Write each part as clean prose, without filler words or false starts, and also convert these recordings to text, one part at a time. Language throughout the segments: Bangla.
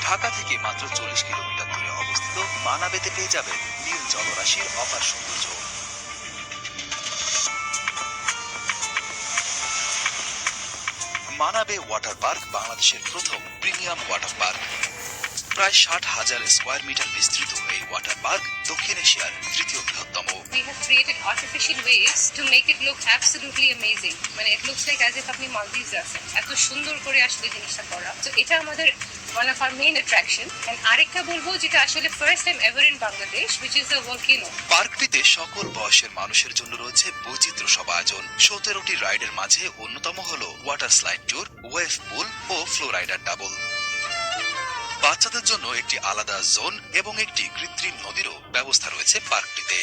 ঢাকা থেকে মাত্র 40 কিলোমিটার দূরে অবস্থিত মানাবেতে পেয়ে যাবেন নীল জলরাশির অপার সৌন্দর্য। মানাবে ওয়াটার পার্ক বাংলাদেশের প্রথম প্রিমিয়াম ওয়াটার পার্ক। প্রায় 60,000 স্কয়ার মিটার বিস্তৃত এই ওয়াটার পার্ক দক্ষিণ এশিয়ার তৃতীয় বৃহত্তম। We have created artificial ways to make it look absolutely amazing. মানে it looks like as if আপনি মালদ্বীপে আছেন। এত সুন্দর করে আসলে জিনিসটা করা। তো এটা আমাদের one of our main attraction. And আরেকটা বলবো যেটা আসলে first time ever in Bangladesh, which is a volcano. পার্কটিতে সকল বয়সের মানুষের জন্য রয়েছে বৈচিত্র্য সব আয়োজন। 17টি রাইডের মাঝে অন্যতম হলো ওয়াটার স্লাইড ট্যুর, ওয়েভ পুল ও ফ্লো রাইডার ডাবল। বাচ্চাদের জন্য একটি আলাদা জোন এবং একটি কৃত্রিম নদীরও ব্যবস্থা রয়েছে পার্কটিতে।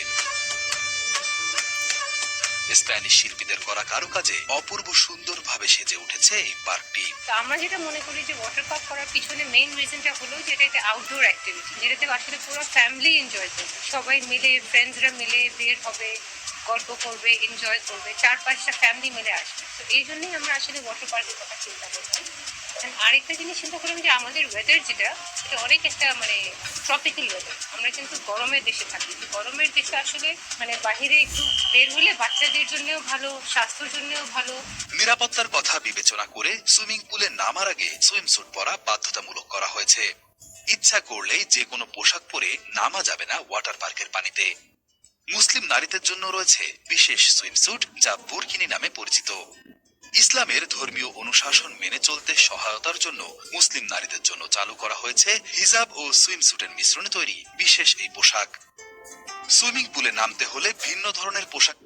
স্প্যানিশ শিল্পীদের করা কারুকাজে অপূর্ব সুন্দরভাবে সেজে উঠেছে এই পার্কটি। তো আমরা যেটা মনে করি যে ওয়াটার পার্ক করার পিছনে মেইন রিজনটা হলো যেটা একটা আউটডোর অ্যাক্টিভিটি, যেটাতে আসলে পুরো ফ্যামিলি এনজয় করবে, সবাই মিলে ফ্রেন্ডসরা মিলে বের হবে, গল্প করবে, এনজয় করবে, 4-5টা ফ্যামিলি মিলে আসবে। তো এই জন্যই আমরা আসলে ওয়াটার পার্কের কথা চিন্তা করছি। আরেকটা জিনিস চিন্তা করলাম যে আমাদের ওয়েদার যেটা সেটা অনেক একটা মানে ট্রপিক্যাল ওয়েদার। আমরা কিন্তু গরমের দেশে থাকি, গরমের দেশে আসলে মানে বাহিরে একটু বের হলে বাচ্চাদের জন্যও ভালো, স্বাস্থ্যের জন্যও ভালো। নিরাপত্তার কথা বিবেচনা করে সুইমিং পুলে নামার আগে সুইমস্যুট পরা বাধ্যতামূলক করা হয়েছে। ইচ্ছা করলেই যে কোনো পোশাক পরে নামা যাবে না ওয়াটার পার্কের পানিতে। মুসলিম নারীদের জন্য রয়েছে বিশেষ সুইমস্যুট যা বুরকিনি নামে পরিচিত। ইসলামের ধর্মীয় অনুশাসন মেনে চলতে সহায়তার জন্য মুসলিম নারীদের জন্য চালু করা হয়েছে হিজাব ও সুইমস্যুটের মিশ্রণে তৈরি বিশেষ এই পোশাক। সুইমিং পুলে নামতে হলে ভিন্ন ধরনের পোশাক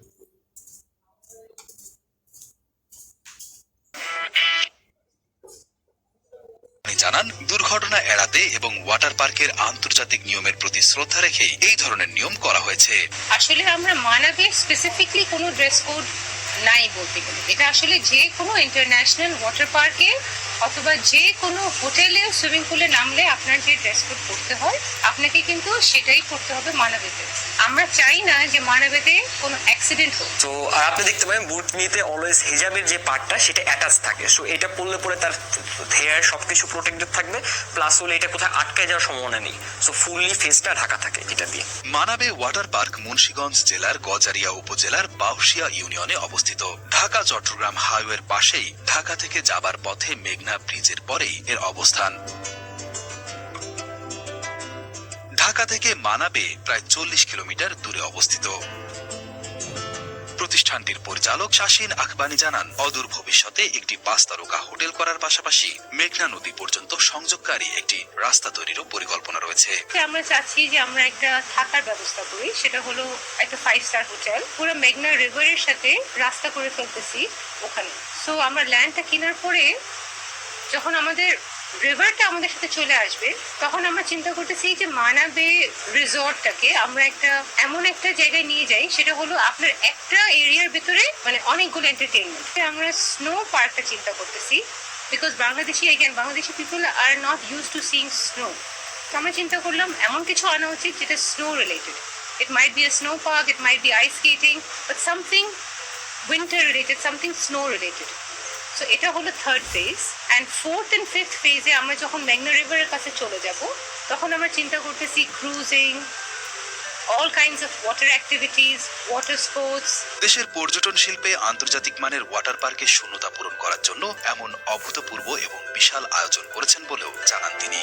জানান। দুর্ঘটনা এড়াতে এবং ওয়াটার পার্কের আন্তর্জাতিক নিয়মের প্রতি শ্রদ্ধা রেখে এই ধরনের নিয়ম করা হয়েছে। আসলে আমরা মানাবে স্পেসিফিকলি কোনো ড্রেস কোড নাই বলতে গেলে। এটা আসলে যে কোনো ইন্টারন্যাশনাল ওয়াটার পার্কে অথবা যে কোনো হোটেলে সুইমিং পুলে নামলে আপনার যে ড্রেস কোড করতে হয় আপনাকে কিন্তু সেটাই করতে হবে মানাবেতে। আমরা চাই না যে মানাবেতে কোনো অ্যাক্সিডেন্ট হোক। তো আপনি দেখতে পাবেন বুরকিনিতে অলওয়েজ হিজাবের যে পার্টটা সেটা অ্যাটাচ থাকে। সো এটা পরলে পরে তার হেয়ার সবকিছু প্রোটেক্টেড থাকবে, প্লাস হলে এটা কোথায় আটকায় যাওয়ার সম্ভাবনা নেই। সো ফুললি ফেসটা ঢাকা থাকে এটা দিয়ে। মানাবে ওয়াটার পার্ক মুন্সিগঞ্জ জেলার গজারিয়া উপজেলার বাউশিয়া ইউনিয়নে অবস্থিত। ঢাকা চট্টগ্রাম হাইওয়ের পাশেই ঢাকা থেকে যাবার পথে মেঘনা ব্রিজের পরেই এর অবস্থান। ঢাকা থেকে মানাবে প্রায় 40 কিলোমিটার দূরে অবস্থিত। প্রতিষ্ঠানটির পরিচালক শাসিন আখবানি জানান, অদূর ভবিষ্যতে একটি 5 তারকা হোটেল করার পাশাপাশি মেঘনা নদী পর্যন্ত সংযোগকারী একটি রাস্তা তৈরিরও পরিকল্পনা রয়েছে। আমরা চাচ্ছি যে আমরা একটা থাকার ব্যবস্থা করি, সেটা হলো একটা 5 স্টার হোটেল পুরো মেঘনা রিভারের সাথে রাস্তা করে ফেলতেছি ওখানে। সো আমরা ল্যান্ডটা কেনার পরে যখন আমাদের রিভারটা আমাদের সাথে চলে আসবে তখন আমরা চিন্তা করতেছি যে মানাবে রিসর্টটাকে আমরা একটা এমন একটা জায়গায় নিয়ে যাই, সেটা হলো আপনার একটা এরিয়ার ভিতরে মানে অনেকগুলো এন্টারটেইনমেন্ট। আমরা স্নো পার্কটা চিন্তা করতেছি, because Bangladeshi people are not use to seeing snow. তো আমরা চিন্তা করলাম এমন কিছু আনা উচিত যেটা snow related. It might be a snow park, it might be ice skating, but something winter related, something snow related. So এটা হলো 3rd phase. And 4th and 5th ফেজে আমরা যখন মেঘনা রিভারের কাছে চলে যাব তখন আমরা চিন্তা করতেছি cruising, all kinds of water activities, water sports. দেশের পর্যটন শিল্পে আন্তর্জাতিক মানের ওয়াটার পার্কের শূন্যতা পূরণ করার জন্য এমন অভূতপূর্ব এবং বিশাল আয়োজন করেছেন বলেও জানান তিনি।